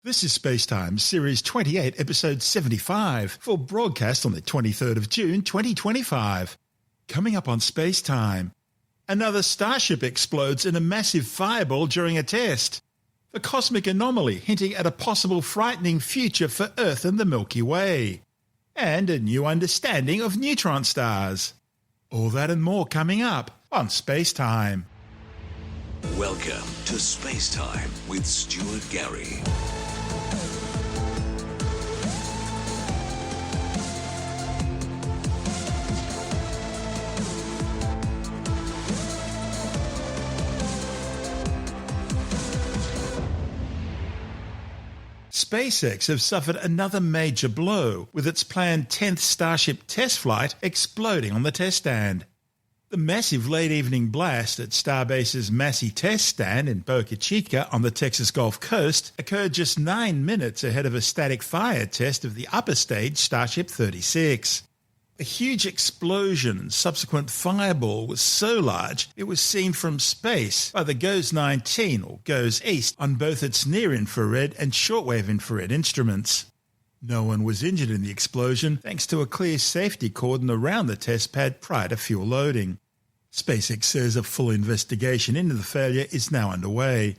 This is SpaceTime, Series 28, Episode 75, for broadcast on the 23rd of June 2025. Coming up on SpaceTime, another Starship explodes in a massive fireball during a test. The cosmic anomaly hinting at a possible frightening future for Earth and the Milky Way. And a new understanding of neutron stars. All that and more coming up on SpaceTime. Welcome to SpaceTime with Stuart Gary. SpaceX have suffered another major blow, with its planned 10th Starship test flight exploding on the test stand. The massive late-evening blast at Starbase's Massey test stand in Boca Chica on the Texas Gulf Coast occurred just 9 minutes ahead of a static fire test of the upper stage Starship 36. A huge explosion and subsequent fireball was so large it was seen from space by the GOES-19 or GOES-East on both its near-infrared and shortwave infrared instruments. No one was injured in the explosion thanks to a clear safety cordon around the test pad prior to fuel loading. SpaceX says a full investigation into the failure is now underway.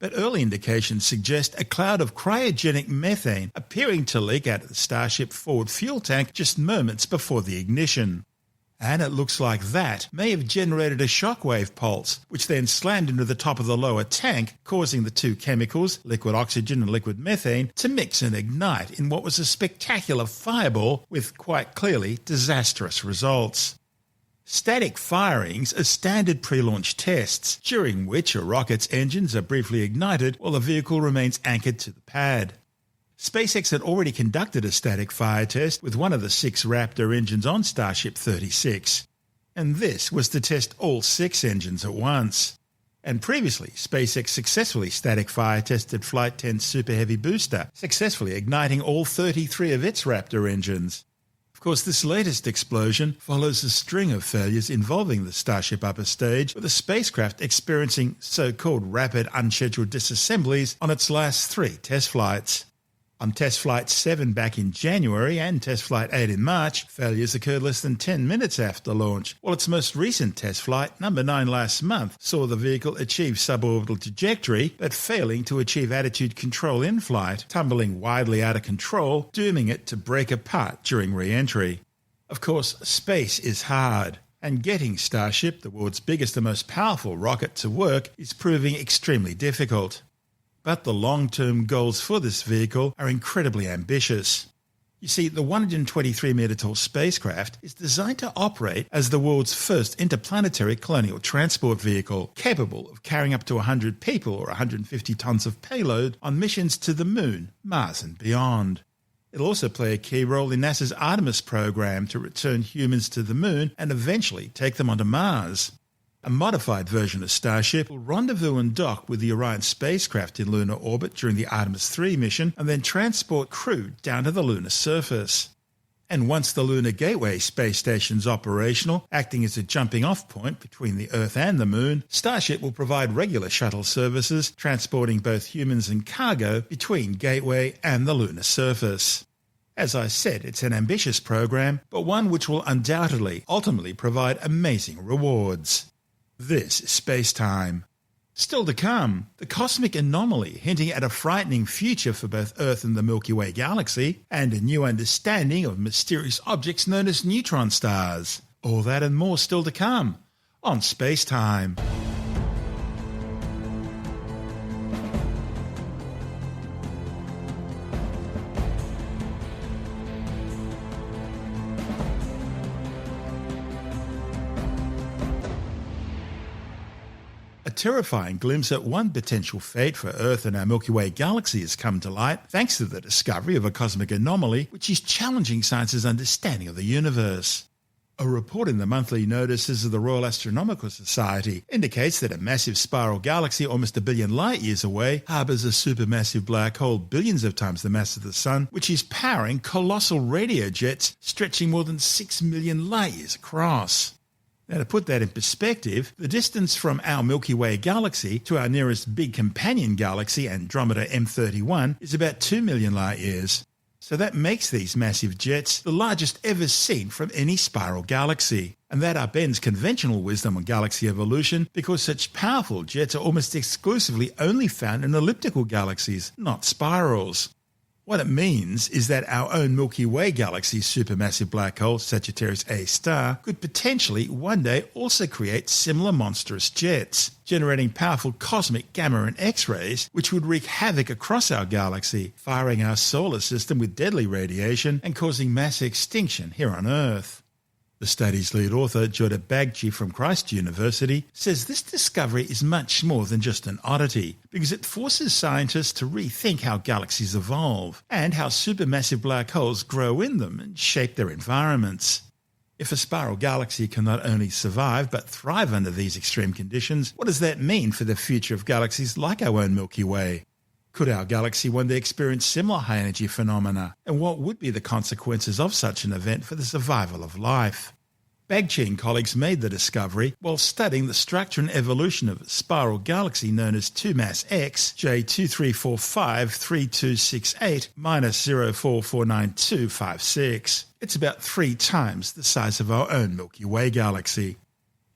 But early indications suggest a cloud of cryogenic methane appearing to leak out of the Starship forward fuel tank just moments before the ignition. And it looks like that may have generated a shockwave pulse, which then slammed into the top of the lower tank, causing the two chemicals, liquid oxygen and liquid methane, to mix and ignite in what was a spectacular fireball with quite clearly disastrous results. Static firings are standard pre-launch tests, during which a rocket's engines are briefly ignited while the vehicle remains anchored to the pad. SpaceX had already conducted a static fire test with one of the 6 Raptor engines on Starship 36, and this was to test all 6 engines at once. And previously, SpaceX successfully static fire tested Flight 10's Super Heavy booster, successfully igniting all 33 of its Raptor engines. Of course, this latest explosion follows a string of failures involving the Starship upper stage, with the spacecraft experiencing so-called rapid unscheduled disassemblies on its last 3 test flights. On Test Flight 7 back in January and Test Flight 8 in March, failures occurred less than 10 minutes after launch, while its most recent test flight, number 9 last month, saw the vehicle achieve suborbital trajectory, but failing to achieve attitude control in flight, tumbling widely out of control, dooming it to break apart during re-entry. Of course, space is hard, and getting Starship, the world's biggest and most powerful rocket, to work is proving extremely difficult. But the long-term goals for this vehicle are incredibly ambitious. You see, the 123-metre-tall spacecraft is designed to operate as the world's first interplanetary colonial transport vehicle, capable of carrying up to 100 people or 150 tonnes of payload on missions to the Moon, Mars and beyond. It'll also play a key role in NASA's Artemis program to return humans to the Moon and eventually take them onto Mars. A modified version of Starship will rendezvous and dock with the Orion spacecraft in lunar orbit during the Artemis 3 mission and then transport crew down to the lunar surface. And once the Lunar Gateway space station's operational, acting as a jumping-off point between the Earth and the Moon, Starship will provide regular shuttle services transporting both humans and cargo between Gateway and the lunar surface. As I said, it's an ambitious program, but one which will undoubtedly ultimately provide amazing rewards. This is SpaceTime. Still to come, the cosmic anomaly hinting at a frightening future for both Earth and the Milky Way galaxy, and a new understanding of mysterious objects known as neutron stars. All that and more still to come on SpaceTime. A terrifying glimpse at one potential fate for Earth and our Milky Way galaxy has come to light thanks to the discovery of a cosmic anomaly which is challenging science's understanding of the universe. A report in the monthly notices of the Royal Astronomical Society indicates that a massive spiral galaxy almost 1 billion light-years away harbours a supermassive black hole billions of times the mass of the Sun, which is powering colossal radio jets stretching more than 6 million light-years across. Now, to put that in perspective, the distance from our Milky Way galaxy to our nearest big companion galaxy, Andromeda M31, is about 2 million light years. So that makes these massive jets the largest ever seen from any spiral galaxy. And that upends conventional wisdom on galaxy evolution because such powerful jets are almost exclusively only found in elliptical galaxies, not spirals. What it means is that our own Milky Way galaxy's supermassive black hole, Sagittarius A star, could potentially one day also create similar monstrous jets, generating powerful cosmic gamma and X-rays, which would wreak havoc across our galaxy, firing our solar system with deadly radiation and causing mass extinction here on Earth. The study's lead author, Stuart from Christ University, says this discovery is much more than just an oddity, because it forces scientists to rethink how galaxies evolve and how supermassive black holes grow in them and shape their environments. If a spiral galaxy can not only survive but thrive under these extreme conditions, what does that mean for the future of galaxies like our own Milky Way? Could our galaxy one day experience similar high-energy phenomena? And what would be the consequences of such an event for the survival of life? Bagchi and colleagues made the discovery while studying the structure and evolution of a spiral galaxy known as 2Mass X J23453268-0449256. It's about 3 times the size of our own Milky Way galaxy.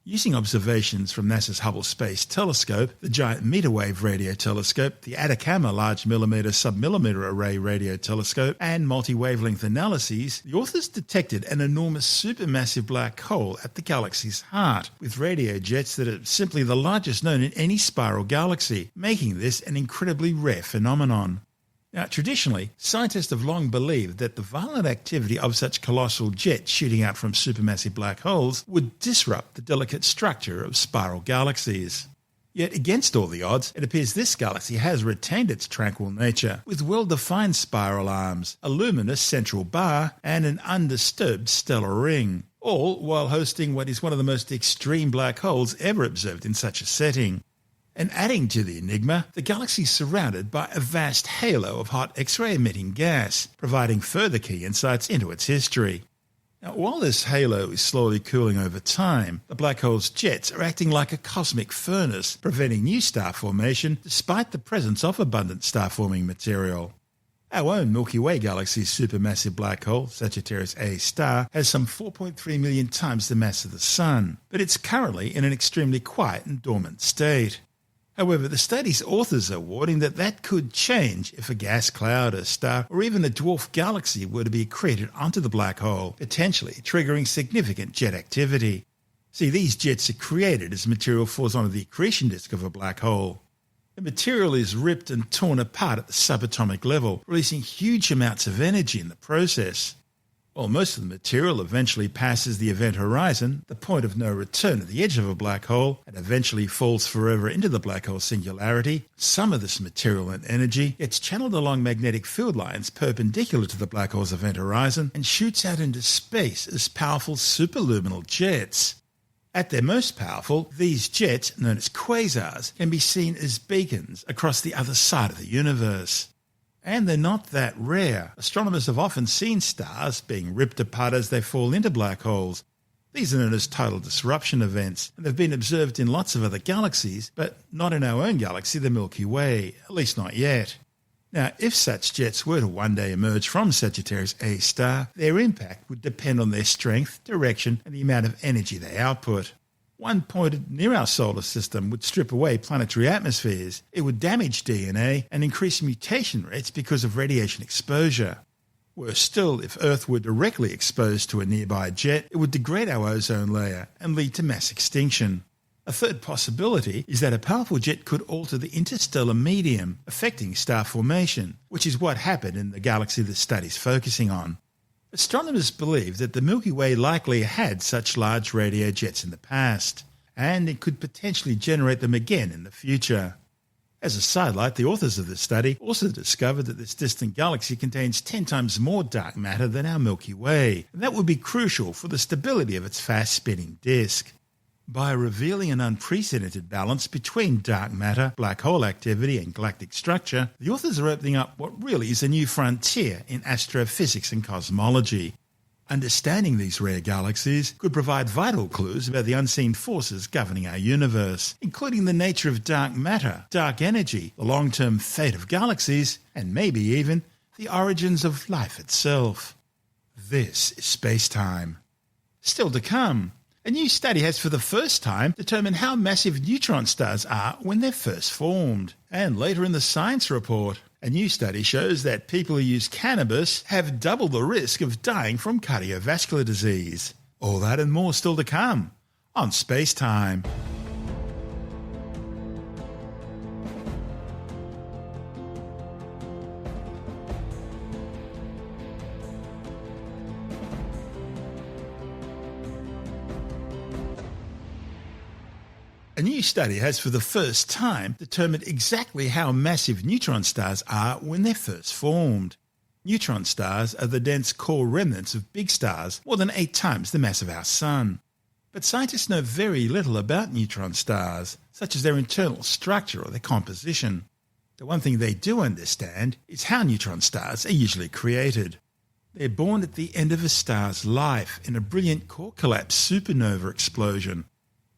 Using observations from NASA's Hubble Space Telescope, the Giant Meter Wave Radio Telescope, the Atacama Large Millimeter Submillimeter Array Radio Telescope, and multi-wavelength analyses, the authors detected an enormous supermassive black hole at the galaxy's heart, with radio jets that are simply the largest known in any spiral galaxy, making this an incredibly rare phenomenon. Now, traditionally, scientists have long believed that the violent activity of such colossal jets shooting out from supermassive black holes would disrupt the delicate structure of spiral galaxies. Yet, against all the odds, it appears this galaxy has retained its tranquil nature, with well-defined spiral arms, a luminous central bar, and an undisturbed stellar ring, all while hosting what is one of the most extreme black holes ever observed in such a setting. And adding to the enigma, the galaxy is surrounded by a vast halo of hot X-ray emitting gas, providing further key insights into its history. Now, while this halo is slowly cooling over time, the black hole's jets are acting like a cosmic furnace, preventing new star formation despite the presence of abundant star-forming material. Our own Milky Way galaxy's supermassive black hole, Sagittarius A star, has some 4.3 million times the mass of the Sun, but it's currently in an extremely quiet and dormant state. However, the study's authors are warning that could change if a gas cloud, a star, or even a dwarf galaxy were to be accreted onto the black hole, potentially triggering significant jet activity. See, these jets are created as material falls onto the accretion disk of a black hole. The material is ripped and torn apart at the subatomic level, releasing huge amounts of energy in the process. While most of the material eventually passes the event horizon, the point of no return at the edge of a black hole, and eventually falls forever into the black hole singularity, some of this material and energy gets channeled along magnetic field lines perpendicular to the black hole's event horizon and shoots out into space as powerful superluminal jets. At their most powerful, these jets, known as quasars, can be seen as beacons across the other side of the universe. And they're not that rare. Astronomers have often seen stars being ripped apart as they fall into black holes. These are known as total disruption events, and they've been observed in lots of other galaxies, but not in our own galaxy, the Milky Way, at least not yet. Now, if such jets were to one day emerge from Sagittarius A star, their impact would depend on their strength, direction, and the amount of energy they output. One pointed near our solar system would strip away planetary atmospheres. It would damage DNA and increase mutation rates because of radiation exposure. Worse still, if Earth were directly exposed to a nearby jet, it would degrade our ozone layer and lead to mass extinction. A third possibility is that a powerful jet could alter the interstellar medium, affecting star formation, which is what happened in the galaxy the study's focusing on. Astronomers believe that the Milky Way likely had such large radio jets in the past, and it could potentially generate them again in the future. As a sidelight, the authors of this study also discovered that this distant galaxy contains 10 times more dark matter than our Milky Way, and that would be crucial for the stability of its fast-spinning disk. By revealing an unprecedented balance between dark matter, black hole activity, and galactic structure, the authors are opening up what really is a new frontier in astrophysics and cosmology. Understanding these rare galaxies could provide vital clues about the unseen forces governing our universe, including the nature of dark matter, dark energy, the long-term fate of galaxies, and maybe even the origins of life itself. This is SpaceTime. Still to come, a new study has for the first time determined how massive neutron stars are when they're first formed. And later in the science report, a new study shows that people who use cannabis have double the risk of dying from cardiovascular disease. All that and more still to come on SpaceTime. A new study has for the first time determined exactly how massive neutron stars are when they're first formed. Neutron stars are the dense core remnants of big stars, more than 8 times the mass of our Sun. But scientists know very little about neutron stars, such as their internal structure or their composition. The one thing they do understand is how neutron stars are usually created. They're born at the end of a star's life in a brilliant core collapse supernova explosion.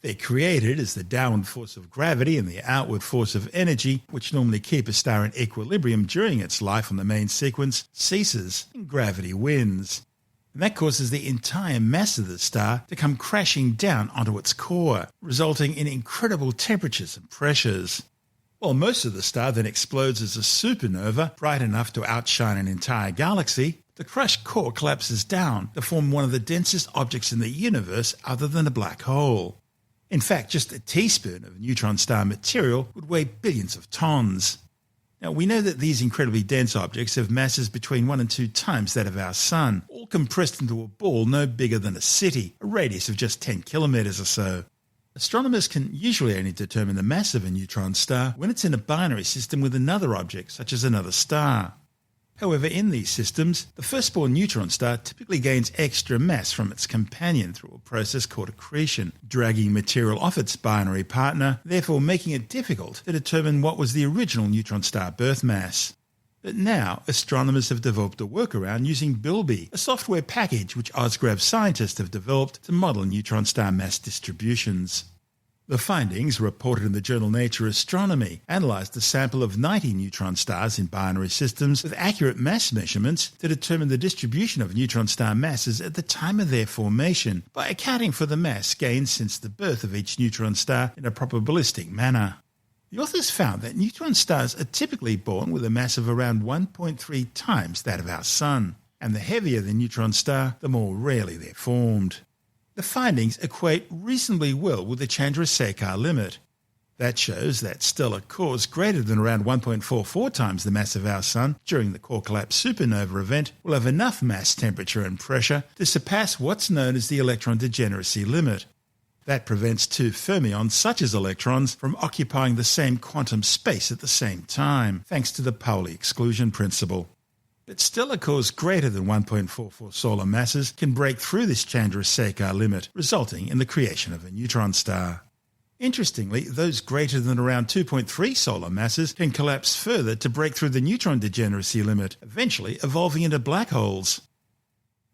They're created as the downward force of gravity and the outward force of energy, which normally keep a star in equilibrium during its life on the main sequence, ceases and gravity wins. And that causes the entire mass of the star to come crashing down onto its core, resulting in incredible temperatures and pressures. While most of the star then explodes as a supernova, bright enough to outshine an entire galaxy, the crushed core collapses down to form one of the densest objects in the universe other than a black hole. In fact, just a teaspoon of neutron star material would weigh billions of tons. Now, we know that these incredibly dense objects have masses between 1 and 2 times that of our Sun, all compressed into a ball no bigger than a city, a radius of just 10 kilometres or so. Astronomers can usually only determine the mass of a neutron star when it's in a binary system with another object, such as another star. However, in these systems, the firstborn neutron star typically gains extra mass from its companion through a process called accretion, dragging material off its binary partner, therefore making it difficult to determine what was the original neutron star birth mass. But now, astronomers have developed a workaround using Bilby, a software package which Ozgrab scientists have developed to model neutron star mass distributions. The findings, reported in the journal Nature Astronomy, analysed a sample of 90 neutron stars in binary systems with accurate mass measurements to determine the distribution of neutron star masses at the time of their formation by accounting for the mass gained since the birth of each neutron star in a probabilistic manner. The authors found that neutron stars are typically born with a mass of around 1.3 times that of our Sun, and the heavier the neutron star, the more rarely they're formed. The findings equate reasonably well with the Chandrasekhar limit. That shows that stellar cores greater than around 1.44 times the mass of our Sun during the core collapse supernova event will have enough mass, temperature and pressure to surpass what's known as the electron degeneracy limit. That prevents 2 fermions, such as electrons, from occupying the same quantum space at the same time, thanks to the Pauli exclusion principle. But stellar cores greater than 1.44 solar masses can break through this Chandrasekhar limit, resulting in the creation of a neutron star. Interestingly, those greater than around 2.3 solar masses can collapse further to break through the neutron degeneracy limit, eventually evolving into black holes.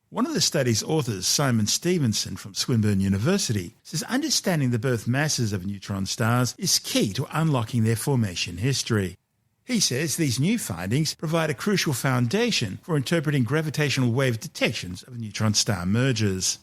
One of the study's authors, Simon Stevenson from Swinburne University, says understanding the birth masses of neutron stars is key to unlocking their formation history. He says these new findings provide a crucial foundation for interpreting gravitational wave detections of neutron star mergers.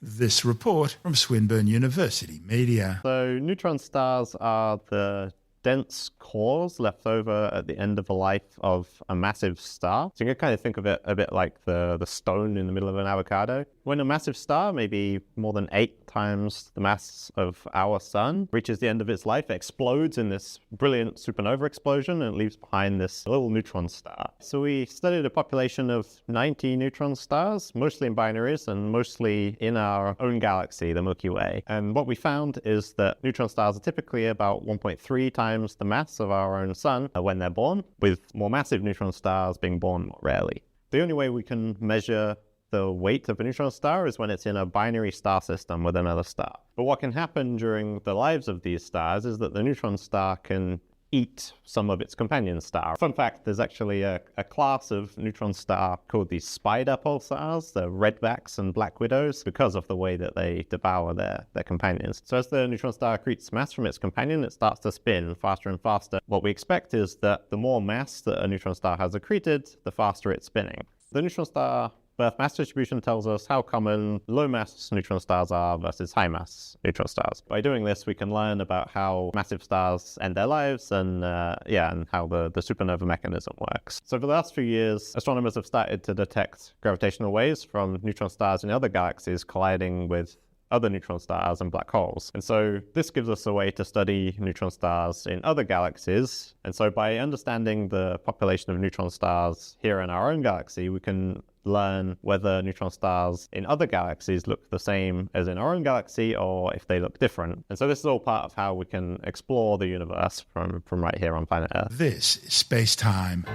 This report from Swinburne University Media. So neutron stars are the dense cores left over at the end of the life of a massive star. So you can kind of think of it a bit like the stone in the middle of an avocado. When a massive star, maybe more than 8 times the mass of our Sun, reaches the end of its life, it explodes in this brilliant supernova explosion and it leaves behind this little neutron star. So we studied a population of 90 neutron stars, mostly in binaries and mostly in our own galaxy, the Milky Way. And what we found is that neutron stars are typically about 1.3 times the mass of our own Sun when they're born, with more massive neutron stars being born more rarely. The only way we can measure the weight of a neutron star is when it's in a binary star system with another star. But what can happen during the lives of these stars is that the neutron star can eat some of its companion star. Fun fact, there's actually a class of neutron star called the spider pulsars, the redbacks and black widows, because of the way that they devour their companions. So as the neutron star accretes mass from its companion, it starts to spin faster and faster. What we expect is that the more mass that a neutron star has accreted, the faster it's spinning. The neutron star birth mass distribution tells us how common low-mass neutron stars are versus high-mass neutron stars. By doing this, we can learn about how massive stars end their lives and how the supernova mechanism works. So for the last few years, astronomers have started to detect gravitational waves from neutron stars in other galaxies colliding with other neutron stars and black holes. And so this gives us a way to study neutron stars in other galaxies. And so by understanding the population of neutron stars here in our own galaxy, we can learn whether neutron stars in other galaxies look the same as in our own galaxy or if they look different. And so this is all part of how we can explore the universe from right here on planet Earth. This is SpaceTime.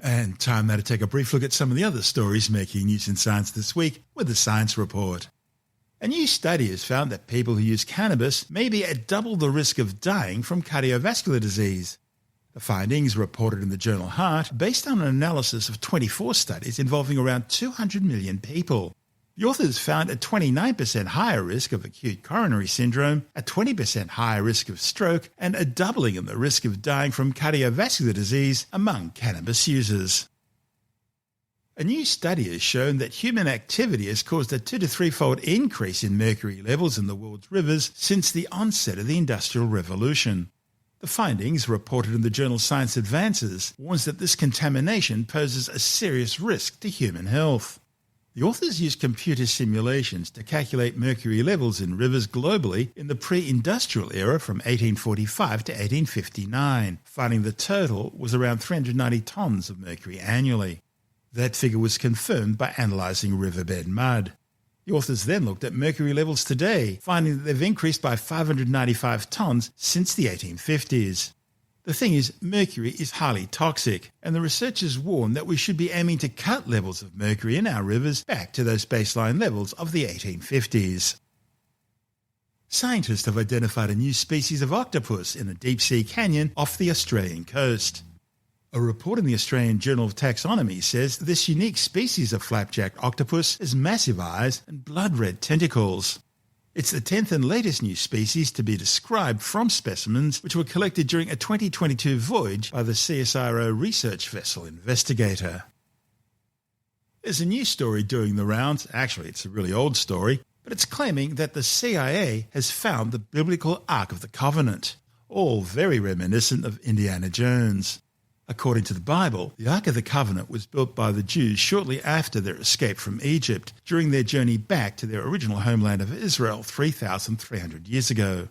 And time now to take a brief look at some of the other stories making news in science this week with the Science Report. A new study has found that people who use cannabis may be at double the risk of dying from cardiovascular disease. The findings, reported in the journal Heart, based on an analysis of 24 studies involving around 200 million people. The authors found a 29% higher risk of acute coronary syndrome, a 20% higher risk of stroke, and a doubling in the risk of dying from cardiovascular disease among cannabis users. A new study has shown that human activity has caused a 2 to 3-fold increase in mercury levels in the world's rivers since the onset of the Industrial Revolution. The findings, reported in the journal Science Advances, warns that this contamination poses a serious risk to human health. The authors used computer simulations to calculate mercury levels in rivers globally in the pre-industrial era from 1845 to 1859, finding the total was around 390 tonnes of mercury annually. That figure was confirmed by analysing riverbed mud. The authors then looked at mercury levels today, finding that they've increased by 595 tonnes since the 1850s. The thing is, mercury is highly toxic, and the researchers warn that we should be aiming to cut levels of mercury in our rivers back to those baseline levels of the 1850s. Scientists have identified a new species of octopus in a deep-sea canyon off the Australian coast. A report in the Australian Journal of Taxonomy says this unique species of flapjack octopus has massive eyes and blood-red tentacles. It's the 10th and latest new species to be described from specimens which were collected during a 2022 voyage by the CSIRO research vessel Investigator. There's a new story doing the rounds. Actually, it's a really old story, but it's claiming that the CIA has found the biblical Ark of the Covenant, all very reminiscent of Indiana Jones. According to the Bible, the Ark of the Covenant was built by the Jews shortly after their escape from Egypt, during their journey back to their original homeland of Israel 3,300 years ago.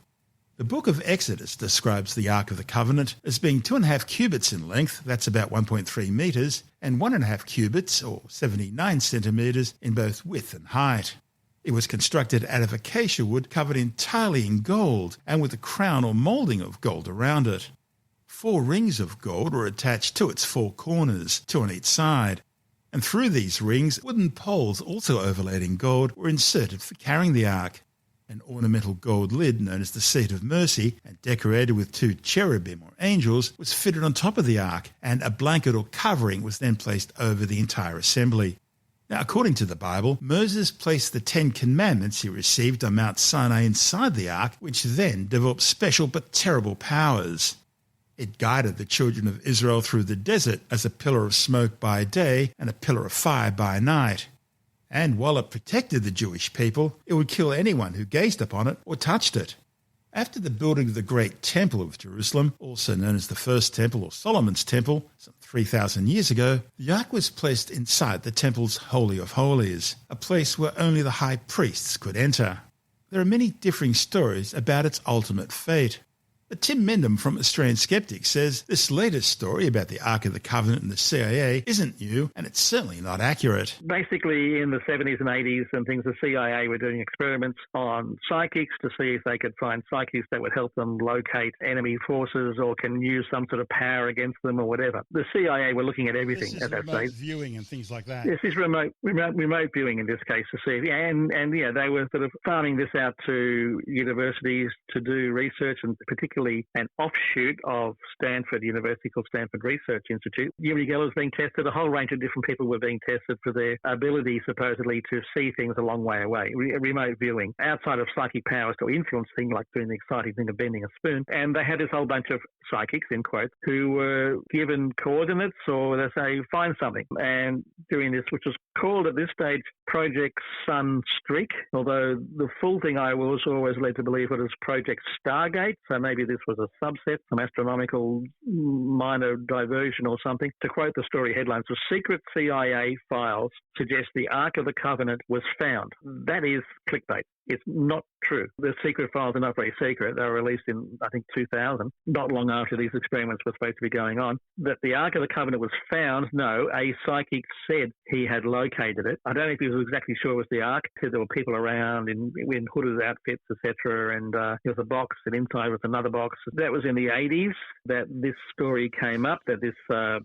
The book of Exodus describes the Ark of the Covenant as being 2.5 cubits in length, that's about 1.3 metres, and 1.5 cubits, or 79 centimetres, in both width and height. It was constructed out of acacia wood covered entirely in gold, and with a crown or moulding of gold around it. 4 rings of gold were attached to its 4 corners, 2 on each side, and through these rings, wooden poles also overlaid in gold were inserted for carrying the ark. An ornamental gold lid known as the Seat of Mercy, and decorated with 2 cherubim or angels, was fitted on top of the ark, and a blanket or covering was then placed over the entire assembly. Now, according to the Bible, Moses placed the 10 commandments he received on Mount Sinai inside the ark, which then developed special but terrible powers. It guided the children of Israel through the desert as a pillar of smoke by day and a pillar of fire by night. And while it protected the Jewish people, it would kill anyone who gazed upon it or touched it. After the building of the Great Temple of Jerusalem, also known as the First Temple or Solomon's Temple, some 3,000 years ago, the ark was placed inside the temple's Holy of Holies, a place where only the high priests could enter. There are many differing stories about its ultimate fate. But Tim Mendham from Australian Skeptics says this latest story about the Ark of the Covenant and the CIA isn't new, and it's certainly not accurate. Basically, in the 70s and 80s and things, the CIA were doing experiments on psychics to see if they could find psychics that would help them locate enemy forces or can use some sort of power against them or whatever. The CIA were looking at everything at that stage. Remote viewing and things like that. This is remote viewing in this case to see. And they were sort of farming this out to universities to do research, and particularly an offshoot of Stanford University called Stanford Research Institute. Uri Geller was being tested. A whole range of different people were being tested for their ability, supposedly, to see things a long way away. Remote viewing, outside of psychic powers to influence things like doing the exciting thing of bending a spoon. And they had this whole bunch of psychics, in quotes, who were given coordinates, or they say, find something. And doing this, which was called at this stage Project Sunstreak, although the full thing I was always led to believe it was Project Stargate, so maybe this was a subset, some astronomical minor diversion or something. To quote the story headlines, the secret CIA files suggest the Ark of the Covenant was found. That is clickbait. It's not true. The secret files are not very secret. They were released in, I think, 2000, not long after these experiments were supposed to be going on. That the Ark of the Covenant was found, no, a psychic said he had located it. I don't know if he was exactly sure it was the Ark, because there were people around in hooded outfits, etc., and there was a box, and inside was another box. That was in the 80s that this story came up, that this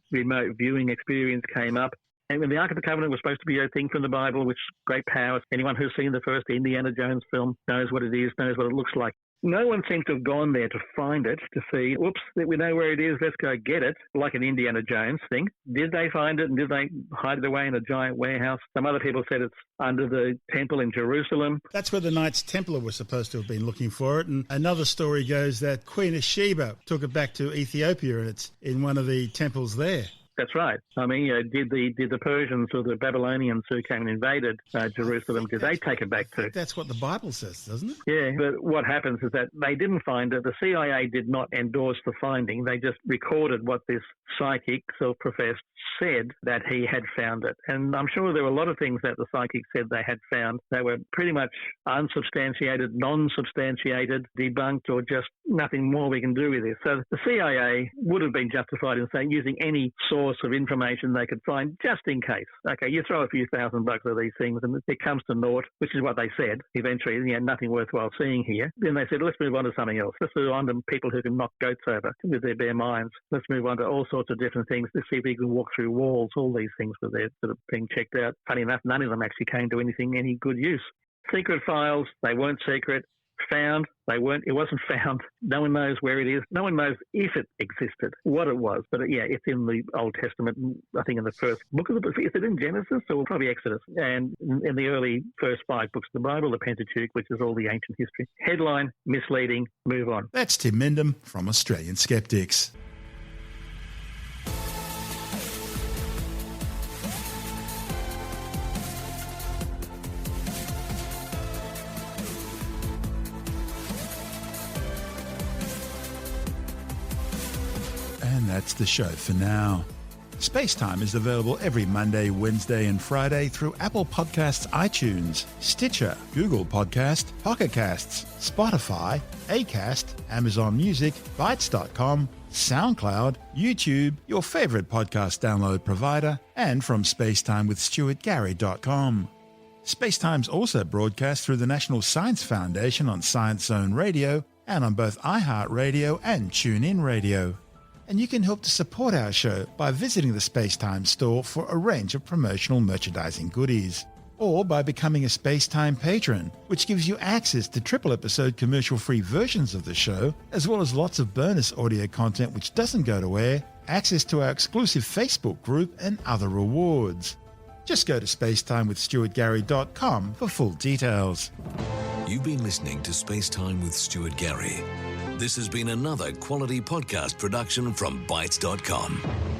remote viewing experience came up. And when the Ark of the Covenant was supposed to be a thing from the Bible, which great powers, anyone who's seen the first Indiana Jones film knows what it is, knows what it looks like. No one seems to have gone there to find it, to see, whoops, we know where it is, let's go get it, like an Indiana Jones thing. Did they find it, and did they hide it away in a giant warehouse? Some other people said it's under the temple in Jerusalem. That's where the Knights Templar were supposed to have been looking for it. And another story goes that Queen of Sheba took it back to Ethiopia, and it's in one of the temples there. That's right. I mean, did the Persians or the Babylonians who came and invaded Jerusalem, did they take it back to? That's what the Bible says, doesn't it? Yeah, but what happens is that they didn't find it. The CIA did not endorse the finding. They just recorded what this psychic, self-professed, said that he had found it. And I'm sure there were a lot of things that the psychic said they had found that were pretty much unsubstantiated, non-substantiated, debunked, or just nothing more we can do with this. So the CIA would have been justified in saying using any source of information they could find just in case. Okay, you throw a few $1,000 at these things and it comes to naught, which is what they said. Eventually, nothing worthwhile seeing here. Then they said, let's move on to something else. Let's move on to people who can knock goats over with their bare minds. Let's move on to all sorts of different things. Let's see if we can walk through walls. All these things were there sort of being checked out. Funny enough, none of them actually came to any good use. Secret files, they weren't secret. Found, they weren't. It wasn't found. No one knows where it is. No one knows if it existed, what it was. But it's in the Old Testament. I think in the first book of the book. Is it in Genesis or probably Exodus? And in the early first 5 books of the Bible, the Pentateuch, which is all the ancient history. Headline: misleading. Move on. That's Tim Mendham from Australian Skeptics. And that's the show for now. SpaceTime is available every Monday, Wednesday and Friday through Apple Podcasts, iTunes, Stitcher, Google Podcast, Pocket Casts, Spotify, Acast, Amazon Music, Bytes.com, SoundCloud, YouTube, your favourite podcast download provider, and from spacetimewithstuartgary.com. SpaceTime's also broadcast through the National Science Foundation on Science Zone Radio and on both iHeartRadio and TuneIn Radio. And you can help to support our show by visiting the SpaceTime store for a range of promotional merchandising goodies, or by becoming a SpaceTime patron, which gives you access to triple-episode commercial-free versions of the show, as well as lots of bonus audio content which doesn't go to air, access to our exclusive Facebook group, and other rewards. Just go to spacetimewithstuartgary.com for full details. You've been listening to SpaceTime with Stuart Gary. This has been another quality podcast production from Bytes.com.